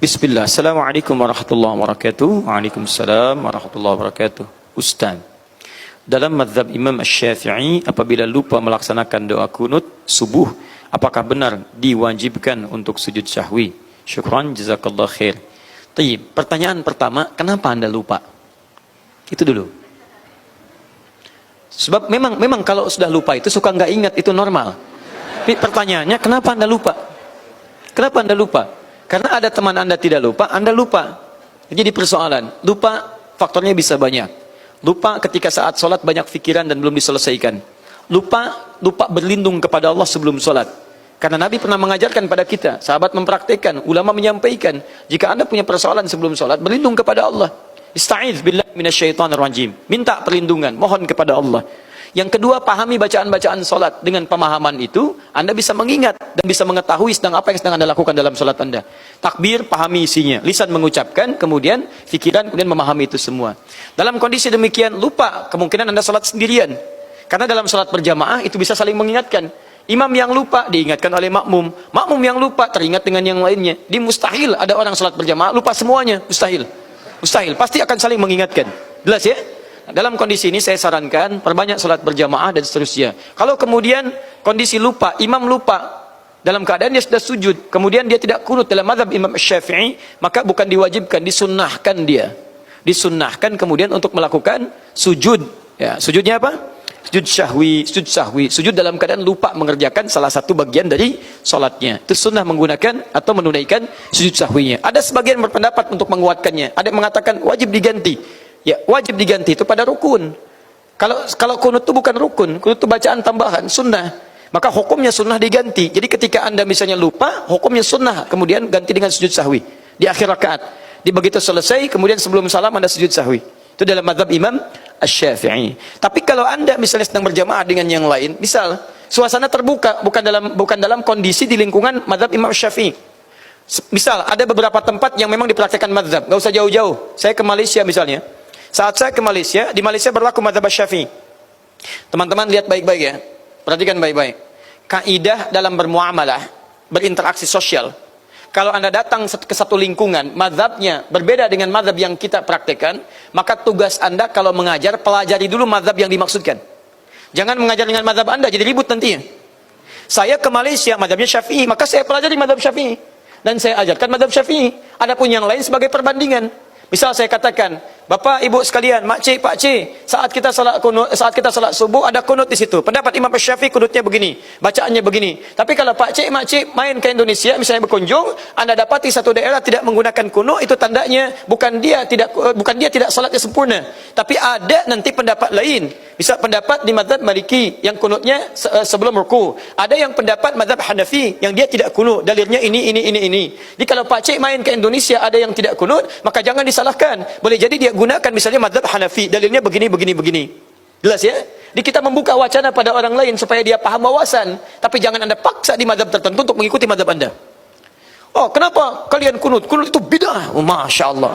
Bismillah. Assalamualaikum warahmatullahi wabarakatuh. Waalaikumsalam warahmatullahi wabarakatuh. Ustaz, dalam mazhab Imam Asy-Syafi'i, apabila lupa melaksanakan doa kunut subuh, apakah benar diwajibkan untuk sujud syahwi? Syukran, jazakallah khair. Tayyib, pertanyaan pertama, kenapa Anda lupa? Itu dulu. Sebab memang kalau sudah lupa itu suka nggak ingat, itu normal. Tapi pertanyaannya, kenapa Anda lupa? Kenapa Anda lupa? Karena ada teman Anda tidak lupa, Anda lupa. Jadi persoalan, lupa faktornya bisa banyak. Lupa ketika saat sholat banyak pikiran dan belum diselesaikan. Lupa berlindung kepada Allah sebelum sholat. Karena Nabi pernah mengajarkan pada kita, sahabat mempraktikkan, ulama menyampaikan, jika Anda punya persoalan sebelum sholat, berlindung kepada Allah. Ista'iz billahi minasyaitonir rajim. Minta perlindungan, mohon kepada Allah. Yang kedua, pahami bacaan-bacaan sholat. Dengan pemahaman itu, Anda bisa mengingat dan bisa mengetahui sedang apa yang sedang Anda lakukan dalam sholat Anda. Takbir, pahami isinya. Lisan mengucapkan, kemudian fikiran, kemudian memahami itu semua. Dalam kondisi demikian, lupa, kemungkinan Anda sholat sendirian. Karena dalam sholat berjamaah, itu bisa saling mengingatkan. Imam yang lupa, diingatkan oleh makmum. Makmum yang lupa, teringat dengan yang lainnya. Di mustahil ada orang sholat berjamaah, lupa semuanya. Mustahil. Mustahil, pasti akan saling mengingatkan. Jelas ya? Dalam kondisi ini saya sarankan perbanyak salat berjamaah dan seterusnya. Kalau kemudian kondisi lupa, imam lupa dalam keadaan dia sudah sujud, kemudian dia tidak kunut dalam mazhab Imam Syafi'i, maka bukan diwajibkan, disunnahkan dia. Disunnahkan kemudian untuk melakukan sujud. Ya, sujudnya apa? Sujud sahwi, sujud dalam keadaan lupa mengerjakan salah satu bagian dari salatnya. Itu sunnah menggunakan atau menunaikan sujud sahwinya. Ada sebagian berpendapat untuk menguatkannya. Ada yang mengatakan wajib diganti. Ya, wajib diganti itu pada rukun. Kalau kunut itu bukan rukun, kunut itu bacaan tambahan, sunnah. Maka hukumnya sunnah diganti. Jadi ketika Anda misalnya lupa, hukumnya sunnah, kemudian ganti dengan sujud sahwi di akhir rakaat. Di begitu selesai, kemudian sebelum salam Anda sujud sahwi. Itu dalam mazhab Imam Asy-Syafi'i. Tapi kalau Anda misalnya sedang berjamaah dengan yang lain, misal suasana terbuka, bukan dalam kondisi di lingkungan mazhab Imam Asy-Syafi'i. Misal ada beberapa tempat yang memang dipraktikkan mazhab, nggak usah jauh-jauh. Saya ke Malaysia misalnya. Saat saya ke Malaysia, di Malaysia berlaku mazhab Syafi'i. Teman-teman lihat baik-baik ya. Perhatikan baik-baik. Kaidah dalam bermuamalah, berinteraksi sosial. Kalau Anda datang ke satu lingkungan, mazhabnya berbeda dengan mazhab yang kita praktekkan, maka tugas Anda kalau mengajar, pelajari dulu mazhab yang dimaksudkan. Jangan mengajar dengan mazhab Anda, jadi ribut nantinya. Saya ke Malaysia, mazhabnya Syafi'i, maka saya pelajari mazhab Syafi'i. Dan saya ajarkan mazhab Syafi'i. Adapun yang lain sebagai perbandingan. Misal saya katakan, Bapak, Ibu sekalian, Mak Cik, Pak Cik, saat kita salat subuh ada kunut di situ. Pendapat Imam Syafi'i kunutnya begini, bacaannya begini. Tapi kalau Pak Cik, Mak Cik main ke Indonesia, misalnya berkunjung, Anda dapati satu daerah tidak menggunakan kunut, itu tandanya bukan dia tidak salatnya sempurna. Tapi ada nanti pendapat lain. Bisa pendapat di mazhab Maliki yang kunutnya sebelum ruku. Ada yang pendapat mazhab Hanafi yang dia tidak kunut, dalilnya ini. Jadi kalau Pak Cik main ke Indonesia ada yang tidak kunut, maka jangan disalahkan. Boleh jadi dia gunakan misalnya mazhab Hanafi, dalilnya begini. Jelas ya? Jadi kita membuka wacana pada orang lain supaya dia paham wawasan, tapi jangan Anda paksa di mazhab tertentu untuk mengikuti mazhab Anda. Oh, kenapa kalian kunut? Kunut itu bid'ah. Oh, Masya Allah.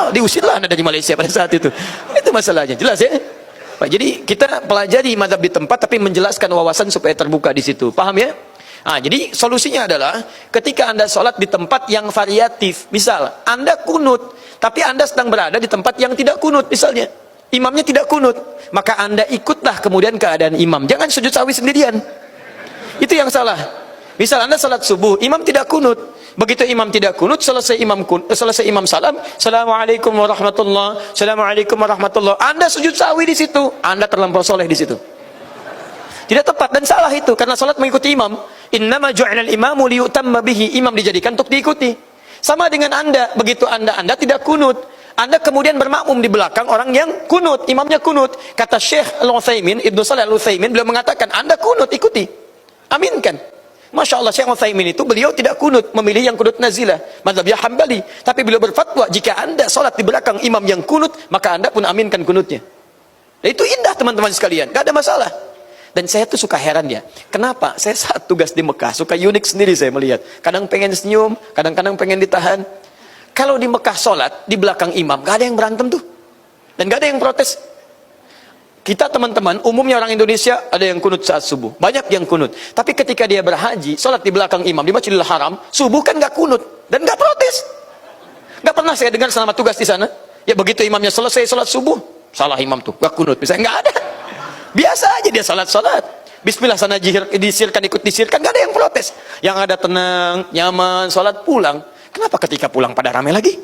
Diusirlah Anda dari Malaysia pada saat itu. Itu masalahnya. Jelas ya? Jadi kita pelajari mazhab di tempat tapi menjelaskan wawasan supaya terbuka di situ. Paham ya? Jadi solusinya adalah ketika Anda sholat di tempat yang variatif. Misal, Anda kunut, tapi Anda sedang berada di tempat yang tidak kunut misalnya. Imamnya tidak kunut, maka Anda ikutlah kemudian keadaan imam. Jangan sujud sahwi sendirian. Itu yang salah. Misal Anda salat subuh, imam tidak kunut. Begitu imam tidak kunut, selesai imam salam, Assalamualaikum warahmatullahi, Assalamualaikum warahmatullahi. Anda sujud sahwi di situ, Anda terlampau soleh di situ. Tidak tepat dan salah itu, karena salat mengikuti imam. Innama ju'ilal imamu liyutamma bihi. Imam dijadikan untuk diikuti. Sama dengan Anda, begitu Anda tidak kunut, Anda kemudian bermakmum di belakang orang yang kunut, imamnya kunut. Kata Syekh Al-Utsaimin, Ibnu Shalih Al-Utsaimin, beliau mengatakan, Anda kunut, ikuti. Aminkan. Masya Allah, Syekh Utsaimin itu beliau tidak kunut, memilih yang kunut nazilah, mazhabnya Hambali. Tapi beliau berfatwa, jika Anda sholat di belakang imam yang kunut, maka Anda pun aminkan kunutnya. Itu indah teman-teman sekalian, gak ada masalah. Dan saya tuh suka heran ya, kenapa saya saat tugas di Mekah suka unik sendiri saya melihat. Kadang pengen senyum, kadang-kadang pengen ditahan. Kalau di Mekah sholat di belakang imam, gak ada yang berantem tuh, dan gak ada yang protes. Kita teman-teman, umumnya orang Indonesia ada yang kunut saat subuh, banyak yang kunut. Tapi ketika dia berhaji, sholat di belakang imam di Masjidil Haram, subuh kan gak kunut dan gak protes. pernah saya dengar selama tugas di sana, ya begitu imamnya selesai salat subuh, salah imam tuh, gak kunut, misalnya nggak ada. Biasa aja dia salat. Bismillah sana disirkan, ikut disirkan, gak ada yang protes. Yang ada tenang, nyaman, salat pulang. Kenapa ketika pulang pada ramai lagi?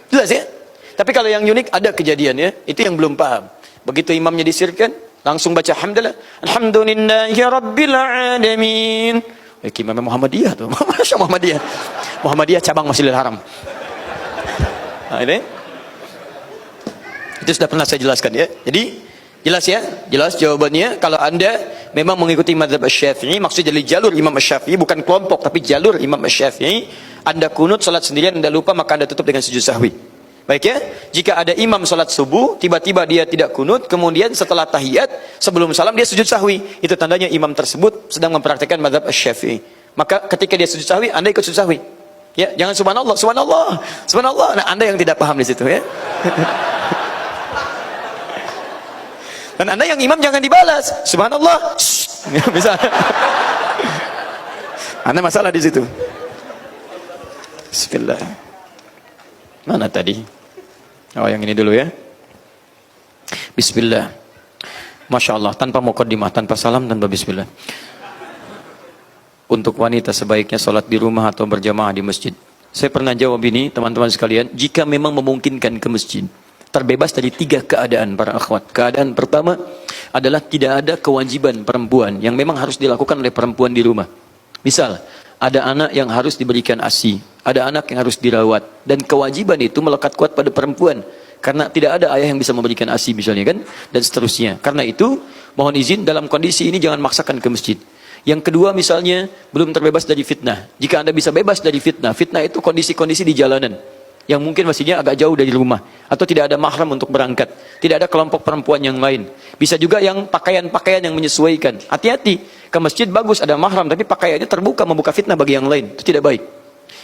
Jelas ya? Tapi kalau yang unik ada kejadian ya, itu yang belum paham. Begitu imamnya disirkan, langsung baca hamdalah, alhamdulillahi rabbil alamin. Imam Muhammadiyah tuh. Masya Muhammadiyah. Muhammadiyah cabang Masjidil Haram. Nah, ini itu sudah pernah saya jelaskan ya. Jadi jelas ya, jelas jawabannya. Kalau anda memang mengikuti mazhab Syafi'i, maksudnya dari jalur Imam Syafi'i, bukan kelompok tapi jalur Imam Syafi'i, anda kunut salat sendirian, anda lupa, maka anda tutup dengan sujud sahwi. Baik ya, jika ada imam salat subuh, tiba-tiba dia tidak kunut, kemudian setelah tahiyat, sebelum salam dia sujud sahwi, itu tandanya imam tersebut sedang mempraktikkan mazhab Syafi'i. Maka ketika dia sujud sahwi, anda ikut sujud sahwi. Ya, jangan subhanallah, subhanallah, subhanallah. Nah, anda yang tidak paham di situ ya. Dan anda yang imam jangan dibalas, subhanallah. Bisa. Anda masalah di situ. Bismillah. Mana tadi? Oh, yang ini dulu ya. Bismillah. Masya Allah, tanpa muqaddimah, tanpa salam, tanpa bismillah. Untuk wanita sebaiknya sholat di rumah atau berjamaah di masjid. Saya pernah jawab ini, teman-teman sekalian, jika memang memungkinkan ke masjid, terbebas dari 3 keadaan para akhwat. Keadaan pertama adalah tidak ada kewajiban perempuan yang memang harus dilakukan oleh perempuan di rumah. Misal, ada anak yang harus diberikan ASI, ada anak yang harus dirawat, dan kewajiban itu melekat kuat pada perempuan karena tidak ada ayah yang bisa memberikan ASI misalnya kan, dan seterusnya. Karena itu mohon izin, dalam kondisi ini jangan maksakan ke masjid. Yang kedua misalnya belum terbebas dari fitnah. Jika anda bisa bebas dari fitnah, fitnah itu kondisi-kondisi di jalanan yang mungkin maksudnya agak jauh dari rumah, atau tidak ada mahram untuk berangkat, tidak ada kelompok perempuan yang lain. Bisa juga yang pakaian-pakaian yang menyesuaikan. Hati-hati, ke masjid bagus ada mahram, tapi pakaiannya terbuka, membuka fitnah bagi yang lain, itu tidak baik.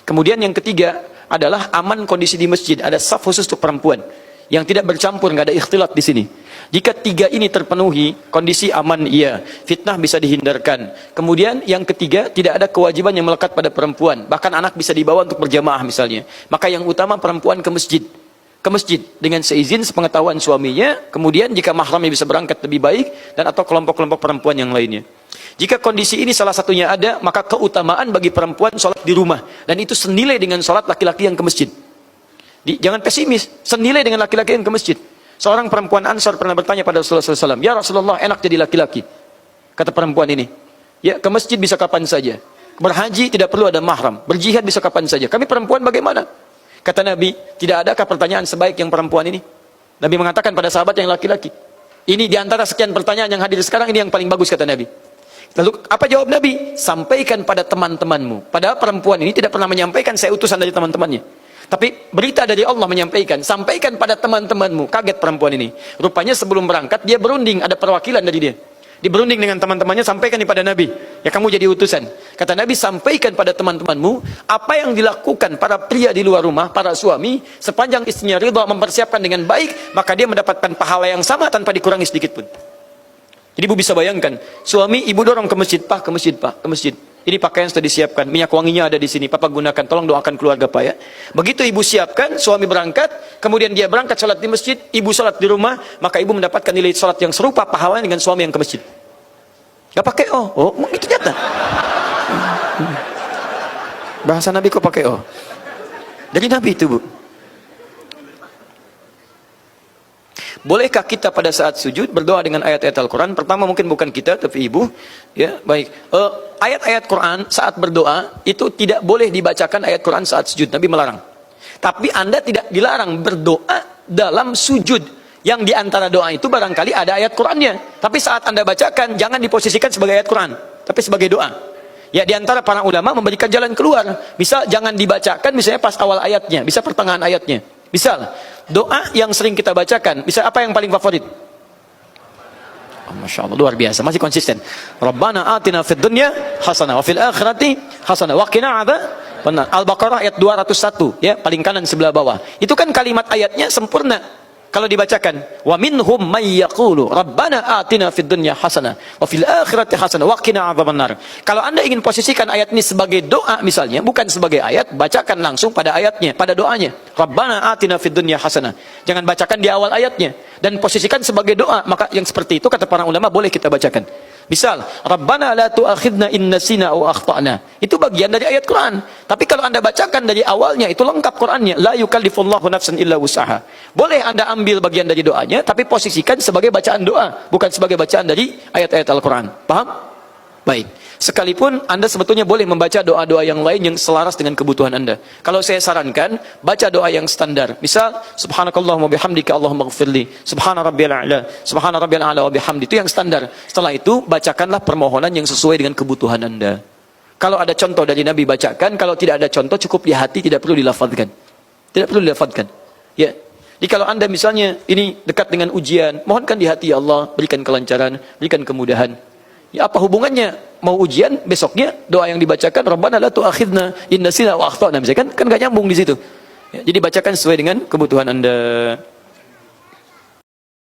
Kemudian yang ketiga adalah aman kondisi di masjid, ada saf khusus untuk perempuan yang tidak bercampur, nggak ada ikhtilat di sini. Jika 3 ini terpenuhi, kondisi aman iya, fitnah bisa dihindarkan. Kemudian yang ketiga, tidak ada kewajiban yang melekat pada perempuan, bahkan anak bisa dibawa untuk berjamaah misalnya. Maka yang utama perempuan ke masjid dengan seizin sepengetahuan suaminya. Kemudian jika mahramnya bisa berangkat lebih baik, dan atau kelompok-kelompok perempuan yang lainnya. Jika kondisi ini salah satunya ada, maka keutamaan bagi perempuan sholat di rumah, dan itu senilai dengan sholat laki-laki yang ke masjid. Jangan pesimis, senilai dengan laki-laki yang ke masjid. Seorang perempuan Ansar pernah bertanya pada Rasulullah SAW, ya Rasulullah, enak jadi laki-laki. Kata perempuan ini, ya ke masjid bisa kapan saja, berhaji tidak perlu ada mahram, berjihad bisa kapan saja. Kami perempuan bagaimana? Kata Nabi, tidak adakah pertanyaan sebaik yang perempuan ini? Nabi mengatakan pada sahabat yang laki-laki, ini diantara sekian pertanyaan yang hadir sekarang, ini yang paling bagus, kata Nabi. Lalu apa jawab Nabi? Sampaikan pada teman-temanmu. Padahal perempuan ini tidak pernah menyampaikan, saya utusan dari teman-temannya. Tapi berita dari Allah menyampaikan, sampaikan pada teman-temanmu. Kaget perempuan ini. Rupanya sebelum berangkat dia berunding, ada perwakilan dari dia. Dia berunding dengan teman-temannya, sampaikan kepada Nabi. Ya kamu jadi utusan. Kata Nabi, sampaikan pada teman-temanmu apa yang dilakukan para pria di luar rumah, para suami, sepanjang istrinya ridha mempersiapkan dengan baik, maka dia mendapatkan pahala yang sama tanpa dikurangi sedikit pun. Jadi ibu bisa bayangkan, suami ibu dorong ke masjid, Pak, ke masjid, Pak, ke masjid. Ini pakaian sudah disiapkan, minyak wanginya ada di sini, Papa gunakan, tolong doakan keluarga Pak ya. Begitu ibu siapkan, suami berangkat, kemudian dia berangkat sholat di masjid, ibu sholat di rumah, maka ibu mendapatkan nilai sholat yang serupa pahalanya dengan suami yang ke masjid. Gak pakai oh, itu nyata. Bahasa Nabi kok pakai oh? Dari Nabi itu, Bu. Bolehkah kita pada saat sujud berdoa dengan ayat-ayat Al-Quran? Pertama mungkin bukan kita, tapi ibu. Ya, baik. Ayat-ayat Quran saat berdoa itu tidak boleh dibacakan ayat Quran saat sujud. Nabi melarang. Tapi Anda tidak dilarang berdoa dalam sujud. Yang diantara doa itu barangkali ada ayat Qurannya. Tapi saat Anda bacakan, jangan diposisikan sebagai ayat Quran, tapi sebagai doa. Ya, diantara para ulama memberikan jalan keluar. Bisa jangan dibacakan misalnya pas awal ayatnya, bisa pertengahan ayatnya. Misal, doa yang sering kita bacakan, bisa apa yang paling favorit? Oh, Masya Allah, luar biasa, masih konsisten. Rabbana atina fid dunya hasanah wa fil akhirati hasanah wa qina adzabannar. Al-Baqarah ayat 201, ya, paling kanan sebelah bawah. Itu kan kalimat ayatnya sempurna. Kalau dibacakan, wa minhum may yaqulu rabbana atina fid dunya hasanah wa fil akhirati hasanah wa qina adzabannar. Kalau Anda ingin posisikan ayat ini sebagai doa misalnya, bukan sebagai ayat, bacakan langsung pada ayatnya, pada doanya. Rabbana atina fid dunya hasanah. Jangan bacakan di awal ayatnya dan posisikan sebagai doa. Maka yang seperti itu kata para ulama boleh kita bacakan. Misal, Rabbana la tu'akhidna in nasina aw akhtana. Itu bagian dari ayat Quran. Tapi kalau Anda bacakan dari awalnya, itu lengkap Qurannya. La yukallifullahu nafsan illa wus'aha. Boleh Anda ambil bagian dari doanya, tapi posisikan sebagai bacaan doa, bukan sebagai bacaan dari ayat-ayat Al-Quran. Paham? Baik. Sekalipun Anda sebetulnya boleh membaca doa-doa yang lain yang selaras dengan kebutuhan Anda. Kalau saya sarankan, baca doa yang standar. Misal, subhanakallahumma bihamdika Allahumma ghfirli, subhana rabbiyal a'la, subhana rabbiyal a'la wa bihamdi. Itu yang standar. Setelah itu, bacakanlah permohonan yang sesuai dengan kebutuhan Anda. Kalau ada contoh dari Nabi, bacakan. Kalau tidak ada contoh, cukup di hati, tidak perlu dilafadzkan. Tidak perlu dilafadzkan. Ya. Jadi kalau Anda misalnya ini dekat dengan ujian, mohonkan di hati, ya Allah, berikan kelancaran, berikan kemudahan. Ya, apa hubungannya mau ujian besoknya doa yang dibacakan Rabbana la tu'akhidna in nasina wa akhtana, misalkan kan enggak nyambung di situ. Ya, jadi bacakan sesuai dengan kebutuhan Anda.